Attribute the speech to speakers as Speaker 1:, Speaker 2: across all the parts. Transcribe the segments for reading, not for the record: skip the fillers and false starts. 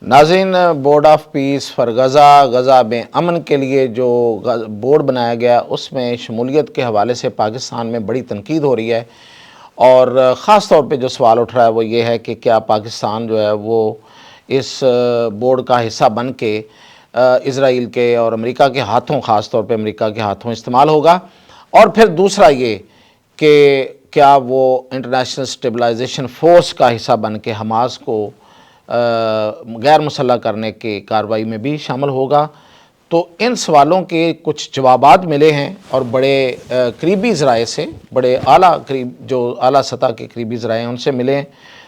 Speaker 1: ناظرین، board of peace for Gaza میں امن کے لیے جو بورڈ بنایا گیا اس میں شمولیت کے حوالے سے پاکستان میں بڑی تنقید ہو رہی ہے، اور خاص طور پہ جو سوال اٹھ رہا ہے وہ یہ ہے کہ کیا پاکستان جو ہے وہ اس بورڈ کا حصہ بن کے اسرائیل کے اور امریکہ کے ہاتھوں، خاص طور پہ امریکہ کے ہاتھوں استعمال ہوگا، اور پھر دوسرا یہ کہ کیا وہ انٹرنیشنل اسٹیبلائزیشن فورس کا حصہ بن کے حماس کو غیر مسلح کرنے کی کارروائی میں بھی شامل ہوگا۔ تو ان سوالوں کے کچھ جوابات ملے ہیں، اور بڑے قریبی ذرائع سے، بڑے جو اعلیٰ سطح کے قریبی ذرائع ہیں ان سے ملے ہیں،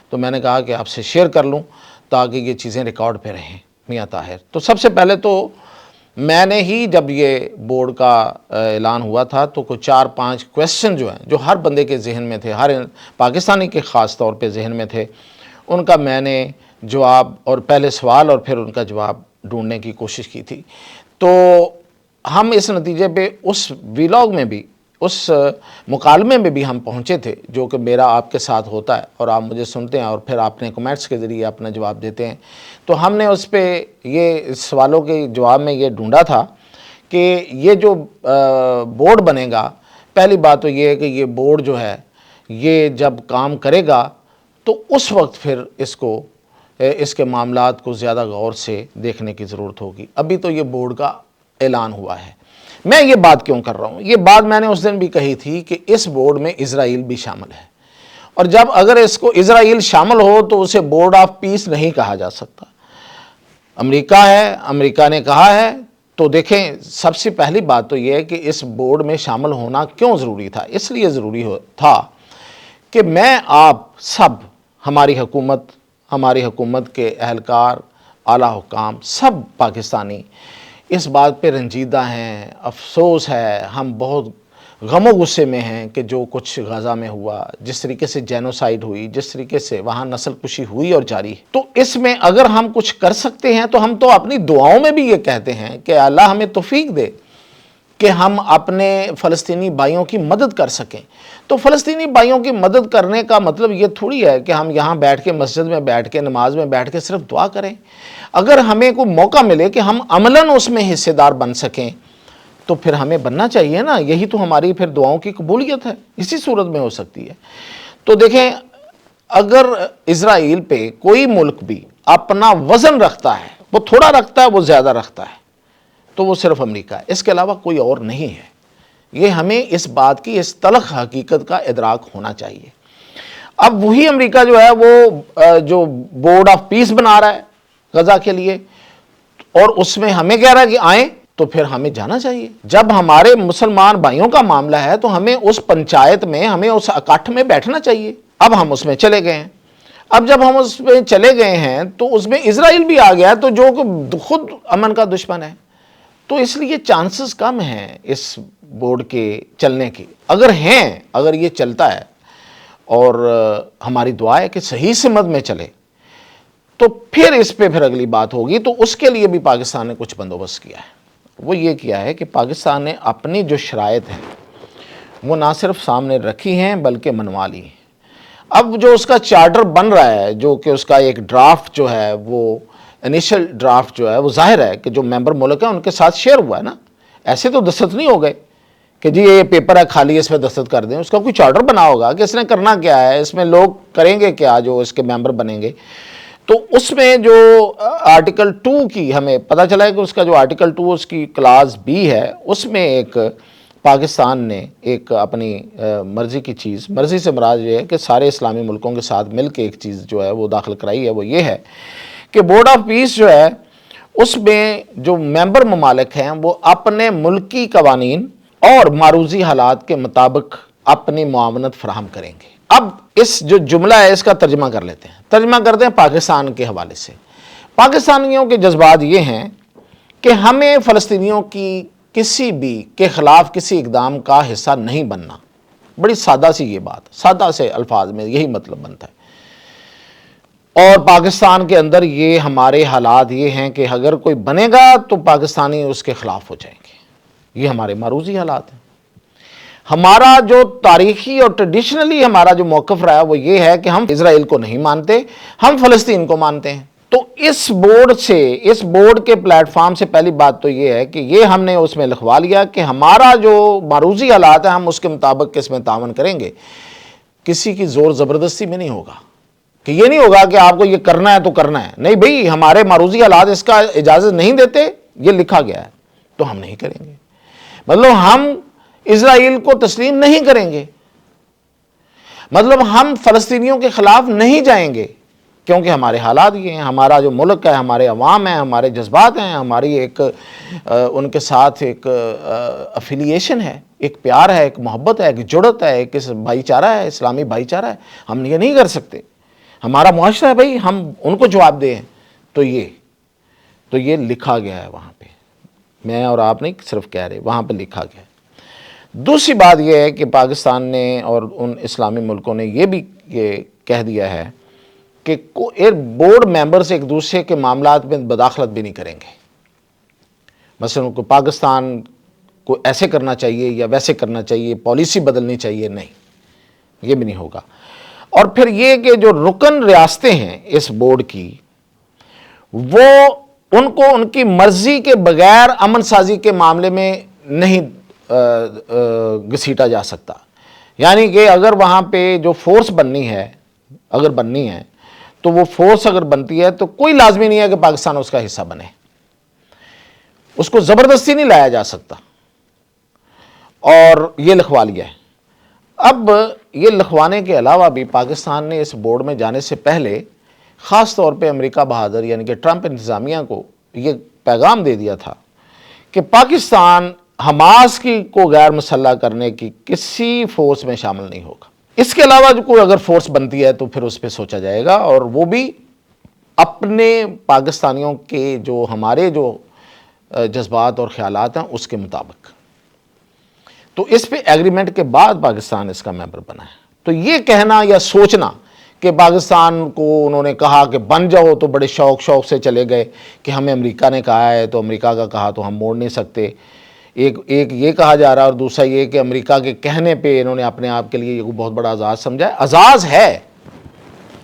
Speaker 1: تو میں نے کہا کہ آپ سے شیئر کر لوں تاکہ یہ چیزیں ریکارڈ پہ رہیں۔ میاں طاہر، تو سب سے پہلے تو میں نے ہی جب یہ بورڈ کا اعلان ہوا تھا تو کوئی 4-5 کویسچن جو ہیں، جو ہر بندے کے ذہن میں تھے، ہر پاکستانی کے خاص طور پہ ذہن میں تھے، ان کا میں نے جواب، اور پہلے سوال اور پھر ان کا جواب ڈھونڈنے کی کوشش کی تھی۔ تو ہم اس نتیجے پہ اس ویلاگ میں بھی، اس مکالمے میں بھی ہم پہنچے تھے، جو کہ میرا آپ کے ساتھ ہوتا ہے اور آپ مجھے سنتے ہیں اور پھر اپنے کمنٹس کے ذریعے اپنا جواب دیتے ہیں۔ تو ہم نے اس پہ یہ سوالوں کے جواب میں یہ ڈھونڈا تھا کہ یہ جو بورڈ بنے گا، پہلی بات تو یہ ہے کہ یہ بورڈ جو ہے یہ جب کام کرے گا تو اس وقت پھر اس کے معاملات کو زیادہ غور سے دیکھنے کی ضرورت ہوگی۔ ابھی تو یہ بورڈ کا اعلان ہوا ہے۔ میں یہ بات کیوں کر رہا ہوں؟ یہ بات میں نے اس دن بھی کہی تھی کہ اس بورڈ میں اسرائیل بھی شامل ہے، اور جب اگر اس کو اسرائیل شامل ہو تو اسے بورڈ آف پیس نہیں کہا جا سکتا۔ امریکہ ہے، امریکہ نے کہا ہے، تو دیکھیں سب سے پہلی بات تو یہ ہے کہ اس بورڈ میں شامل ہونا کیوں ضروری تھا؟ اس لیے ضروری تھا کہ میں آپ سب، ہماری حکومت کے اہلکار، اعلیٰ حکام، سب پاکستانی اس بات پہ رنجیدہ ہیں، افسوس ہے، ہم بہت غم و غصے میں ہیں کہ جو کچھ غزہ میں ہوا، جس طریقے سے جینوسائیڈ ہوئی، جس طریقے سے وہاں نسل کشی ہوئی اور جاری ہے۔ تو اس میں اگر ہم کچھ کر سکتے ہیں تو ہم تو اپنی دعاؤں میں بھی یہ کہتے ہیں کہ اللہ ہمیں توفیق دے کہ ہم اپنے فلسطینی بھائیوں کی مدد کر سکیں۔ تو فلسطینی بھائیوں کی مدد کرنے کا مطلب یہ تھوڑی ہے کہ ہم یہاں بیٹھ کے مسجد میں بیٹھ کے نماز میں بیٹھ کے صرف دعا کریں۔ اگر ہمیں کوئی موقع ملے کہ ہم عملاً اس میں حصے دار بن سکیں تو پھر ہمیں بننا چاہیے نا۔ یہی تو ہماری پھر دعاؤں کی قبولیت ہے، اسی صورت میں ہو سکتی ہے۔ تو دیکھیں، اگر اسرائیل پہ کوئی ملک بھی اپنا وزن رکھتا ہے، وہ تھوڑا رکھتا ہے، وہ زیادہ رکھتا ہے، تو وہ صرف امریکہ ہے، اس کے علاوہ کوئی اور نہیں ہے۔ یہ ہمیں اس بات کی، اس تلخ حقیقت کا ادراک ہونا چاہیے۔ اب وہی امریکہ جو ہے وہ جو بورڈ آف پیس بنا رہا ہے غزہ کے لیے، اور اس میں ہمیں کہہ رہا ہے کہ آئیں، تو پھر ہمیں جانا چاہیے۔ جب ہمارے مسلمان بھائیوں کا معاملہ ہے تو ہمیں اس پنچایت میں، ہمیں اس اکٹھ میں بیٹھنا چاہیے۔ اب ہم اس میں چلے گئے ہیں۔ اب جب ہم اس میں چلے گئے ہیں تو اس میں اسرائیل بھی آ گیا، تو جو خود امن کا دشمن ہے، تو اس لیے چانسز کم ہیں اس بورڈ کے چلنے کی۔ اگر یہ چلتا ہے، اور ہماری دعا ہے کہ صحیح سمت میں چلے، تو پھر اس پہ اگلی بات ہوگی۔ تو اس کے لیے بھی پاکستان نے کچھ بندوبست کیا ہے۔ وہ یہ کیا ہے کہ پاکستان نے اپنی جو شرائط ہیں وہ نہ صرف سامنے رکھی ہیں بلکہ منوا لی ہیں۔ اب جو اس کا چارٹر بن رہا ہے، جو کہ اس کا ایک ڈرافٹ جو ہے، وہ انیشل ڈرافٹ جو ہے، وہ ظاہر ہے کہ جو ممبر ملک ہیں ان کے ساتھ شیئر ہوا ہے نا۔ ایسے تو دستخط نہیں ہو گئے کہ جی یہ پیپر ہے خالی، اس پہ دستخط کر دیں۔ اس کا کوئی چارٹر بنا ہوگا کہ اس نے کرنا کیا ہے، اس میں لوگ کریں گے کیا جو اس کے ممبر بنیں گے۔ تو اس میں جو آرٹیکل 2 کی ہمیں پتہ چلا ہے کہ اس کا جو آرٹیکل 2 اس کی کلاس بی ہے، اس میں ایک پاکستان نے ایک اپنی مرضی کی چیز، مرضی سے مراد یہ ہے کہ سارے اسلامی ملکوں کے ساتھ مل کے ایک چیز جو ہے وہ داخل کرائی ہے۔ وہ یہ ہے کہ بورڈ آف پیس جو ہے اس میں جو ممبر ممالک ہیں وہ اپنے ملکی قوانین اور معروضی حالات کے مطابق اپنی معاونت فراہم کریں گے۔ اب اس جو جملہ ہے اس کا ترجمہ کر لیتے ہیں، ترجمہ کرتے ہیں پاکستان کے حوالے سے۔ پاکستانیوں کے جذبات یہ ہیں کہ ہمیں فلسطینیوں کی کسی بھی کے خلاف کسی اقدام کا حصہ نہیں بننا۔ بڑی سادہ سی یہ بات، سادہ سے الفاظ میں یہی مطلب بنتا ہے۔ اور پاکستان کے اندر یہ ہمارے حالات یہ ہیں کہ اگر کوئی بنے گا تو پاکستانی اس کے خلاف ہو جائیں گے۔ یہ ہمارے معروضی حالات ہیں۔ ہمارا جو تاریخی اور ٹریڈیشنلی ہمارا جو موقف رہا ہے وہ یہ ہے کہ ہم اسرائیل کو نہیں مانتے، ہم فلسطین کو مانتے ہیں۔ تو اس بورڈ کے پلیٹ فارم سے پہلی بات تو یہ ہے کہ یہ ہم نے اس میں لکھوا لیا کہ ہمارا جو معروضی حالات ہیں ہم اس کے مطابق اس میں تعاون کریں گے، کسی کی زور زبردستی میں نہیں ہوگا، کہ یہ نہیں ہوگا کہ آپ کو یہ کرنا ہے تو کرنا ہے، نہیں بھئی ہمارے معروضی حالات اس کا اجازت نہیں دیتے، یہ لکھا گیا ہے تو ہم نہیں کریں گے، مطلب ہم اسرائیل کو تسلیم نہیں کریں گے، مطلب ہم فلسطینیوں کے خلاف نہیں جائیں گے، کیونکہ ہمارے حالات یہ ہیں، ہمارا جو ملک ہے، ہمارے عوام ہیں، ہمارے جذبات ہیں، ہماری ایک ان کے ساتھ ایک افیلیشن ہے، ایک پیار ہے، ایک محبت ہے، ایک جڑت ہے، ایک بھائی چارہ ہے، اسلامی بھائی چارہ ہے، ہم یہ نہیں کر سکتے، ہمارا معاشرہ ہے بھائی، ہم ان کو جواب دیں، تو یہ لکھا گیا ہے وہاں پہ، میں اور آپ نہیں صرف کہہ رہے، وہاں پہ لکھا گیا ہے۔ دوسری بات یہ ہے کہ پاکستان نے اور ان اسلامی ملکوں نے یہ بھی کہہ دیا ہے کہ بورڈ ممبرز ایک دوسرے کے معاملات میں مداخلت بھی نہیں کریں گے، مثلا کو پاکستان کو ایسے کرنا چاہیے یا ویسے کرنا چاہیے، پالیسی بدلنی چاہیے، نہیں، یہ بھی نہیں ہوگا۔ اور پھر یہ کہ جو رکن ریاستیں ہیں اس بورڈ کی، وہ ان کو ان کی مرضی کے بغیر امن سازی کے معاملے میں نہیں گھسیٹا جا سکتا، یعنی کہ اگر وہاں پہ جو فورس بننی ہے تو وہ فورس اگر بنتی ہے تو کوئی لازمی نہیں ہے کہ پاکستان اس کا حصہ بنے، اس کو زبردستی نہیں لایا جا سکتا، اور یہ لکھوا لیا ہے۔ اب یہ لکھوانے کے علاوہ بھی پاکستان نے اس بورڈ میں جانے سے پہلے خاص طور پہ امریکہ بہادر یعنی کہ ٹرمپ انتظامیہ کو یہ پیغام دے دیا تھا کہ پاکستان حماس کو غیر مسلح کرنے کی کسی فورس میں شامل نہیں ہوگا، اس کے علاوہ جو کوئی اگر فورس بنتی ہے تو پھر اس پہ سوچا جائے گا، اور وہ بھی اپنے پاکستانیوں کے جو ہمارے جو جذبات اور خیالات ہیں اس کے مطابق۔ تو اس پہ ایگریمنٹ کے بعد پاکستان اس کا ممبر بنا ہے۔ تو یہ کہنا یا سوچنا کہ پاکستان کو انہوں نے کہا کہ بن جاؤ تو بڑے شوق سے چلے گئے کہ ہمیں امریکہ نے کہا ہے تو امریکہ کا کہا تو ہم موڑ نہیں سکتے، ایک یہ کہا جا رہا ہے، اور دوسرا یہ کہ امریکہ کے کہنے پہ انہوں نے اپنے آپ کے لیے یہ بہت بڑا اعزاز سمجھا ہے۔ اعزاز ہے،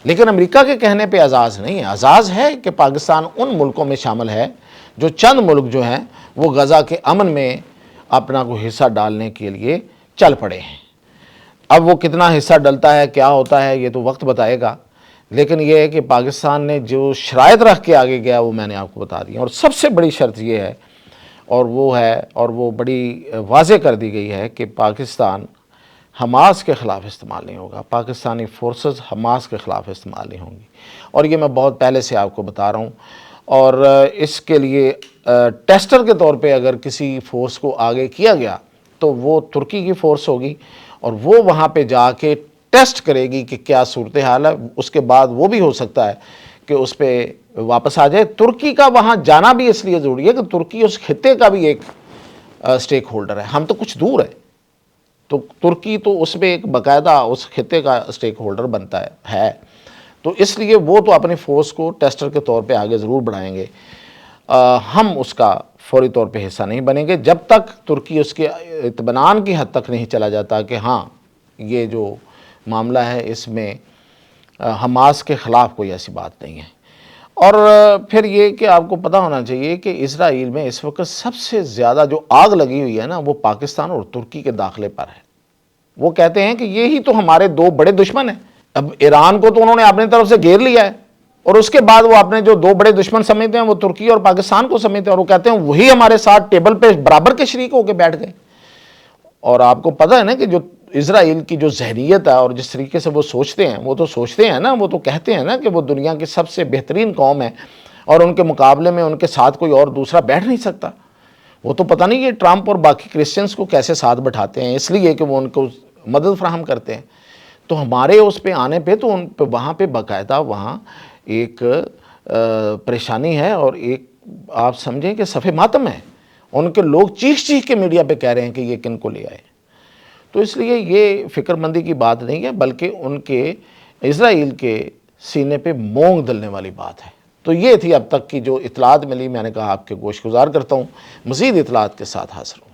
Speaker 1: لیکن امریکہ کے کہنے پہ اعزاز نہیں ہے، اعزاز ہے کہ پاکستان ان ملکوں میں شامل ہے جو چند ملک جو ہیں وہ غزہ کے امن میں اپنا کوئی حصہ ڈالنے کے لیے چل پڑے ہیں۔ اب وہ کتنا حصہ ڈلتا ہے، کیا ہوتا ہے، یہ تو وقت بتائے گا، لیکن یہ ہے کہ پاکستان نے جو شرائط رکھ کے آگے گیا وہ میں نے آپ کو بتا دیا، اور سب سے بڑی شرط یہ ہے اور وہ بڑی واضح کر دی گئی ہے کہ پاکستان حماس کے خلاف استعمال نہیں ہوگا، پاکستانی فورسز حماس کے خلاف استعمال نہیں ہوں گی، اور یہ میں بہت پہلے سے آپ کو بتا رہا ہوں۔ اور اس کے لیے ٹیسٹر کے طور پہ اگر کسی فورس کو آگے کیا گیا تو وہ ترکی کی فورس ہوگی، اور وہ وہاں پہ جا کے ٹیسٹ کرے گی کہ کیا صورتحال ہے، اس کے بعد وہ بھی ہو سکتا ہے کہ اس پہ واپس آ جائے۔ ترکی کا وہاں جانا بھی اس لیے ضروری ہے کہ ترکی اس خطے کا بھی ایک سٹیک ہولڈر ہے، ہم تو کچھ دور ہیں، تو ترکی تو اس میں ایک باقاعدہ اس خطے کا سٹیک ہولڈر بنتا ہے، تو اس لیے وہ تو اپنی فورس کو ٹیسٹر کے طور پہ آگے ضرور بڑھائیں گے، ہم اس کا فوری طور پہ حصہ نہیں بنیں گے جب تک ترکی اس کے اطمینان کی حد تک نہیں چلا جاتا کہ ہاں یہ جو معاملہ ہے اس میں حماس کے خلاف کوئی ایسی بات نہیں ہے۔ اور پھر یہ کہ آپ کو پتہ ہونا چاہیے کہ اسرائیل میں اس وقت سب سے زیادہ جو آگ لگی ہوئی ہے نا وہ پاکستان اور ترکی کے داخلے پر ہے۔ وہ کہتے ہیں کہ یہی تو ہمارے دو بڑے دشمن ہیں، اب ایران کو تو انہوں نے اپنی طرف سے گھیر لیا ہے، اور اس کے بعد وہ اپنے جو دو بڑے دشمن سمجھتے ہیں وہ ترکی اور پاکستان کو سمجھتے ہیں، اور وہ کہتے ہیں وہی ہمارے ساتھ ٹیبل پہ برابر کے شریک ہو کے بیٹھ گئے۔ اور آپ کو پتہ ہے نا کہ جو اسرائیل کی جو ذہنیت ہے اور جس طریقے سے وہ سوچتے ہیں، وہ تو سوچتے ہیں نا، وہ تو کہتے ہیں نا کہ وہ دنیا کی سب سے بہترین قوم ہے اور ان کے مقابلے میں ان کے ساتھ کوئی اور دوسرا بیٹھ نہیں سکتا۔ وہ تو پتہ نہیں یہ ٹرمپ اور باقی کرسچنز کو کیسے ساتھ بٹھاتے ہیں، اس لیے کہ وہ ان کو مدد فراہم کرتے ہیں۔ تو ہمارے اس پہ آنے پہ تو ان پہ وہاں پہ باقاعدہ وہاں ایک پریشانی ہے، اور ایک آپ سمجھیں کہ صف ماتم ہے، ان کے لوگ چیخ کے میڈیا پہ کہہ رہے ہیں کہ یہ کن کو لے آئے۔ تو اس لیے یہ فکر مندی کی بات نہیں ہے، بلکہ ان کے اسرائیل کے سینے پہ مونگ دلنے والی بات ہے۔ تو یہ تھی اب تک کی جو اطلاعات ملی، میں نے کہا آپ کے گوش گزار کرتا ہوں، مزید اطلاعات کے ساتھ حاضر ہوں۔